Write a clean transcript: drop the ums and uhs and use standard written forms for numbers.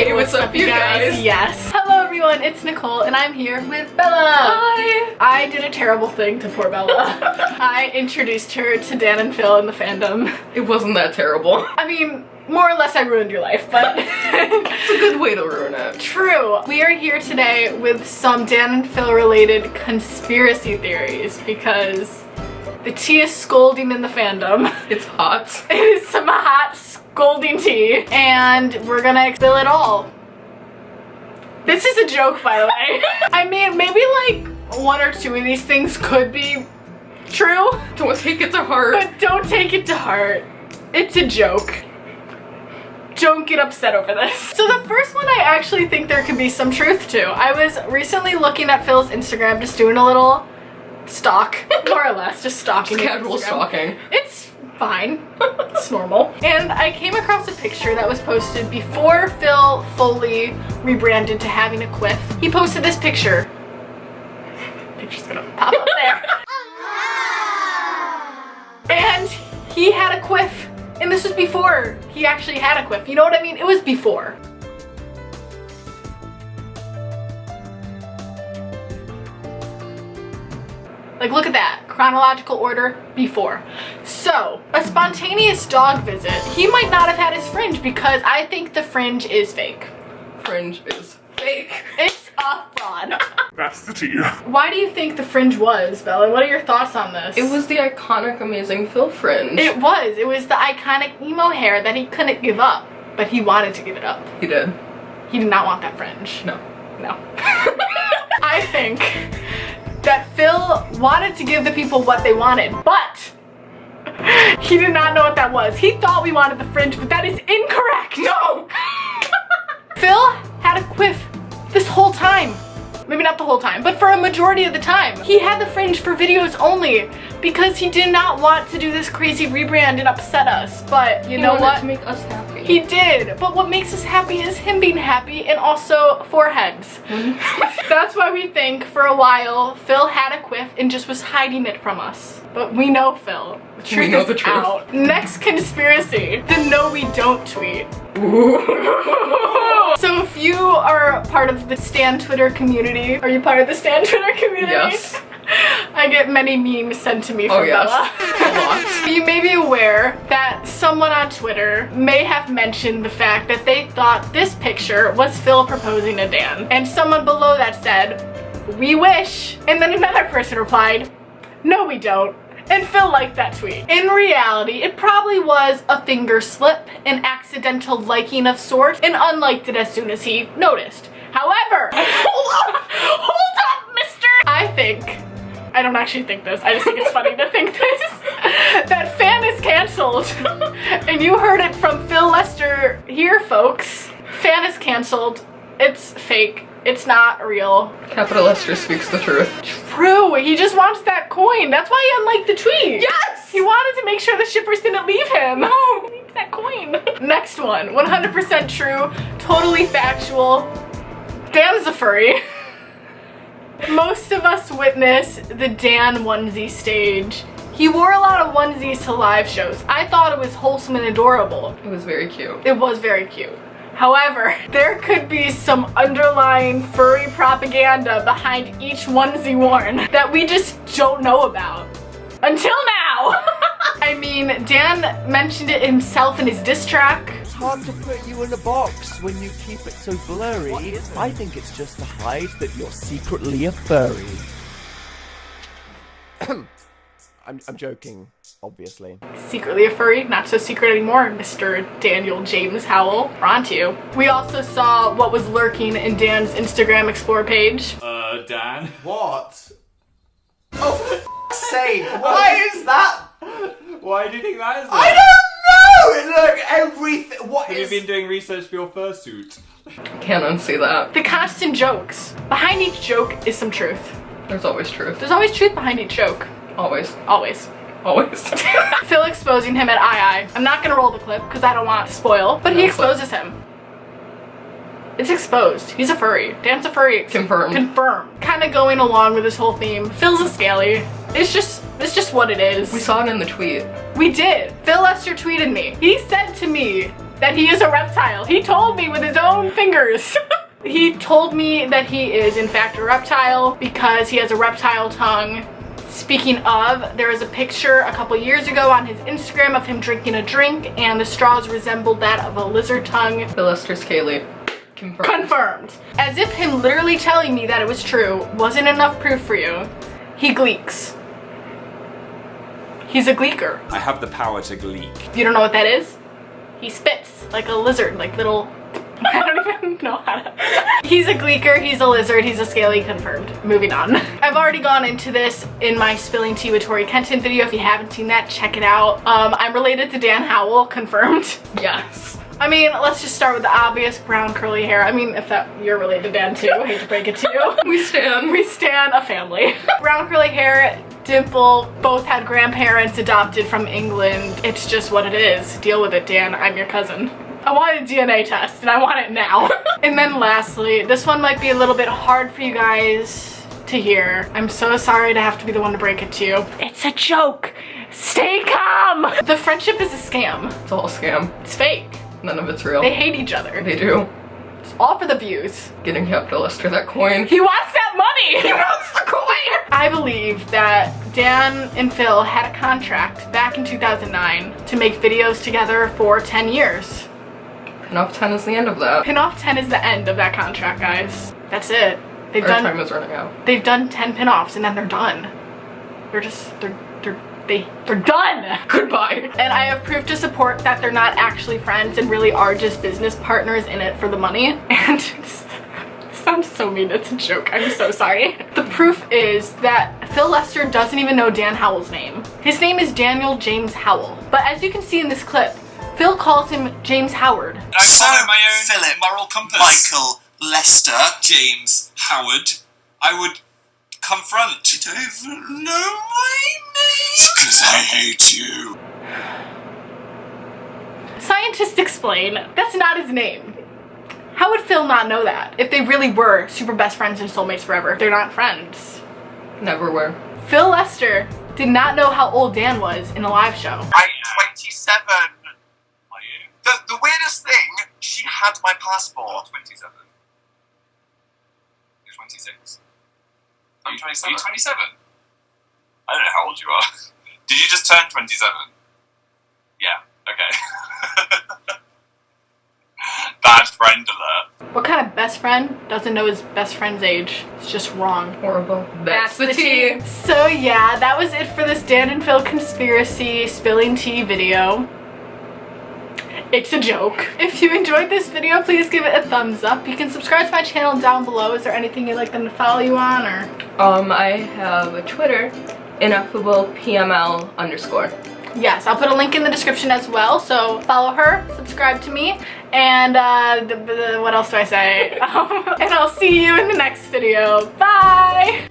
Hey, what's up, you guys? Yes. Hello, everyone. It's Nicole, and I'm here with Bella. Hi. I did a terrible thing to poor Bella. I introduced her to Dan and Phil in the fandom. It wasn't that terrible. I mean, more or less I ruined your life, but It's a good way to ruin it. True. We are here today with some Dan and Phil related conspiracy theories because the tea is scolding in the fandom. It's hot. It is some hot scolding tea, and we're gonna spill it all. This is a joke, by the way. I mean, maybe like one or two of these things could be true. Don't take it to heart. But don't take it to heart. It's a joke. Don't get upset over this. So the first one I actually think there could be some truth to. I was recently looking at Phil's Instagram, just doing a little stalk, more or less, just stalking. Casual stalking. It's fine. It's normal. And I came across a picture that was posted before Phil fully rebranded to having a quiff. He posted this picture. Picture's gonna pop up there. And he had a quiff. And this was before he actually had a quiff. You know what I mean? It was before. Like, look at that. Chronological order, before. So, a spontaneous dog visit. He might not have had his fringe because I think the fringe is fake. Fringe is fake. It's a fraud. That's the tea. Why do you think the fringe was, Bella? What are your thoughts on this? It was the iconic, amazing Phil fringe. It was. It was the iconic emo hair that he couldn't give up. But he wanted to give it up. He did. He did not want that fringe. No. No. I think that Phil wanted to give the people what they wanted, but he did not know what that was. He thought we wanted the fringe, but that is incorrect. No! Phil had a quiff this whole time. Maybe not the whole time, but for a majority of the time. He had the fringe for videos only because he did not want to do this crazy rebrand and upset us. But you know what? To make us happy. He did, but what makes us happy is him being happy and also foreheads. That's why we think for a while Phil had a quiff and just was hiding it from us. But we know Phil. The truth We know is the truth. out. Next conspiracy, the no we don't tweet. So if you are part of the Stan Twitter community, are you part of the Stan Twitter community? Yes. I get many memes sent to me from Oh, yes. Bella. A lot. You may be aware that someone on Twitter may have mentioned the fact that they thought this picture was Phil proposing to Dan. And someone below that said, "We wish." And then another person replied, "No, we don't." And Phil liked that tweet. In reality, it probably was a finger slip, an accidental liking of sorts, and unliked it as soon as he noticed. However, hold up, mister! I don't actually think this, I just think it's funny to think this, that fan is canceled. And you heard it from Phil Lester here, folks. Fan is canceled. It's fake. It's not real. Capital Lester speaks the truth. True, he just wants that coin. That's why he unliked the tweet. Yes! He wanted to make sure the shippers didn't leave him. No! He needs that coin. Next one, 100% true, totally factual. Dan's a furry. Most of us witnessed the Dan onesie stage. He wore a lot of onesies to live shows. I thought it was wholesome and adorable. It was very cute. It was very cute. However, there could be some underlying furry propaganda behind each onesie worn that we just don't know about. Until now! I mean, Dan mentioned it himself in his diss track. It's hard to put you in a box when you keep it so blurry. I think it's just to hide that you're secretly a furry. I'm joking, obviously. Secretly a furry, not so secret anymore, Mr. Daniel James Howell. We're on to you. We also saw what was lurking in Dan's Instagram Explore page. Dan? What? Oh, for f***'s sake, why is that? Why do you think that is? I don't know! Look, everything. What Have is. you been doing research for your fursuit? Can't unsee that. The constant jokes. Behind each joke is some truth. There's always truth. There's always truth behind each joke. Always. Always. Always. Phil exposing him at II. I'm not gonna roll the clip because I don't want to spoil, but he No exposes him. It's exposed. He's a furry. Dan's a furry. Confirmed. Confirmed. Kind of going along with this whole theme. Phil's a scaly. It's just what it is. We saw it in the tweet. We did. Phil Lester tweeted me. He said to me, that he is a reptile. He told me with his own fingers. He told me that he is in fact a reptile because he has a reptile tongue. Speaking of, there was a picture a couple years ago on his Instagram of him drinking a drink and the straws resembled that of a lizard tongue. Philisters Kaylee. Confirmed. Confirmed. As if him literally telling me that it was true wasn't enough proof for you, he gleeks. He's a gleeker. I have the power to gleek. You don't know what that is? He spits like a lizard, like little... I don't even know how to... He's a gleeker, he's a lizard, he's a scaly, confirmed. Moving on. I've already gone into this in my Spilling Tea with Tori Kenton video. If you haven't seen that, check it out. I'm related to Dan Howell, confirmed. Yes. I mean, let's just start with the obvious, brown curly hair. I mean, if that you're related to Dan too, I hate to break it to you. We stand a family. Brown curly hair, dimple, both had grandparents adopted from England. It's just what it is. Deal with it, Dan. I'm your cousin. I want a DNA test and I want it now. And then lastly, this one might be a little bit hard for you guys to hear. I'm so sorry to have to be the one to break it to you. It's a joke. Stay calm. The friendship is a scam. It's all a scam. It's fake. None of it's real. They hate each other. They do. It's all for the views. Getting capitalist for that coin. He wants that money! He wants the coin! I believe that Dan and Phil had a contract back in 2009 to make videos together for 10 years. Pin-off 10 is the end of that. Pin-off 10 is the end of that contract, guys. That's it. Our time is running out. They've done 10 pin-offs and then they're done. They're done! Goodbye. And I have proof to support that they're not actually friends and really are just business partners in it for the money. And this sounds so mean, it's a joke, I'm so sorry. The proof is that Phil Lester doesn't even know Dan Howell's name. His name is Daniel James Howell. But as you can see in this clip, Phil calls him James Howard. I follow my own Philip, moral compass. Michael, Lester, James Howard. I would confront. you don't even know my name? Because I hate you. Scientists explain that's not his name. How would Phil not know that if they really were super best friends and soulmates forever? They're not friends. Never were. Phil Lester did not know how old Dan was in a live show. I'm 27. Are you? The weirdest thing, she had my passport. 27. You're 26. I'm 27. Are you 27? I don't know how old you are. Did you just turn 27? Yeah, okay. Bad friend alert. What kind of best friend doesn't know his best friend's age? It's just wrong. Horrible. That's the tea. So yeah, that was it for this Dan and Phil conspiracy spilling tea video. It's a joke. If you enjoyed this video, please give it a thumbs up. You can subscribe to my channel down below. Is there anything you'd like them to follow you on, or? I have a Twitter, ineffablepml_. Yes, I'll put a link in the description as well, so follow her, subscribe to me, and what else do I say? And I'll see you in the next video. Bye!